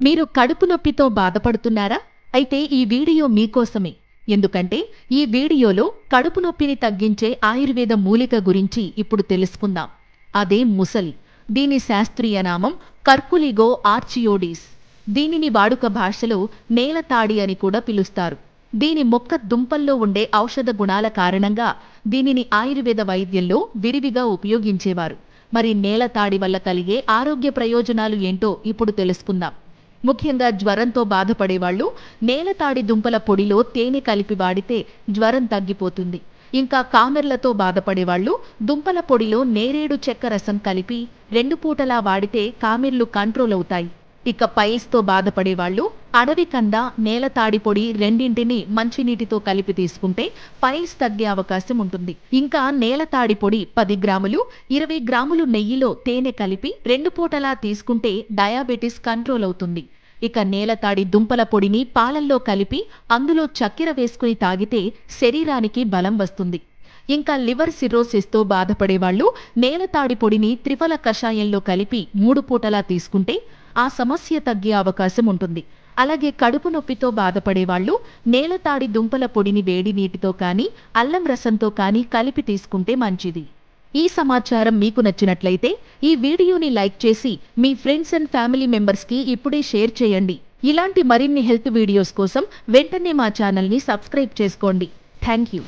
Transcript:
మీరు కడుపు నొప్పితో బాధపడుతున్నారా? అయితే ఈ వీడియో మీకోసమే. ఎందుకంటే ఈ వీడియోలో కడుపు నొప్పిని తగ్గించే ఆయుర్వేద మూలిక గురించి ఇప్పుడు తెలుసుకుందాం. అదే ముసలి. దీని శాస్త్రీయ నామం కర్కులిగో ఆర్చియోడిస్. దీనిని వాడుక భాషలో నేలతాడి అని కూడా పిలుస్తారు. దీని మొక్క దుంపల్లో ఉండే ఔషధ గుణాల కారణంగా దీనిని ఆయుర్వేద వైద్యంలో విరివిగా ఉపయోగించేవారు. మరి నేలతాడి వల్ల కలిగే ఆరోగ్య ప్రయోజనాలు ఏంటో ఇప్పుడు తెలుసుకుందాం. ముఖ్యంగా జ్వరంతో బాధపడేవాళ్ళు నేలతాడి దుంపల పొడిలో తేనె కలిపి వాడితే జ్వరం తగ్గిపోతుంది. ఇంకా కామెర్లతో బాధపడేవాళ్ళు దుంపల పొడిలో నేరేడు చెక్క రసం కలిపి 2 పూటలా వాడితే కామెర్లు కంట్రోల్ అవుతాయి. ఇక పైల్స్తో బాధపడేవాళ్ళు అడవి కంద, నేలతాడి పొడి రెండింటిని మంచినీటితో కలిపి తీసుకుంటే పైల్స్ తగ్గే అవకాశం ఉంటుంది. ఇంకా నేలతాడి పొడి 10 గ్రాములు, 20 గ్రాములు నెయ్యిలో తేనె కలిపి 2 పూటలా తీసుకుంటే డయాబెటిస్ కంట్రోల్ అవుతుంది. ఇక నేలతాడి దుంపల పొడిని పాలల్లో కలిపి అందులో చక్కెర వేసుకుని తాగితే శరీరానికి బలం వస్తుంది. ఇంకా లివర్ సిరోసిస్తో బాధపడేవాళ్ళు నేలతాడి పొడిని త్రిఫల కషాయంలో కలిపి 3 పూటలా తీసుకుంటే ఆ సమస్య తగ్గే అవకాశం ఉంటుంది. అలాగే కడుపు నొప్పితో బాధపడేవాళ్ళు నేలతాడి దుంపల పొడిని వేడి నీటితో కానీ అల్లం రసంతో కానీ కలిపి తీసుకుంటే మంచిది. ఈ సమాచారం మీకు నచ్చినట్లయితే ఈ వీడియోని లైక్ చేసి మీ ఫ్రెండ్స్ అండ్ ఫ్యామిలీ మెంబర్స్కి ఇప్పుడే షేర్ చేయండి. ఇలాంటి మరిన్ని హెల్త్ వీడియోస్ కోసం వెంటనే మా ఛానల్ని సబ్స్క్రైబ్ చేసుకోండి. Thank you.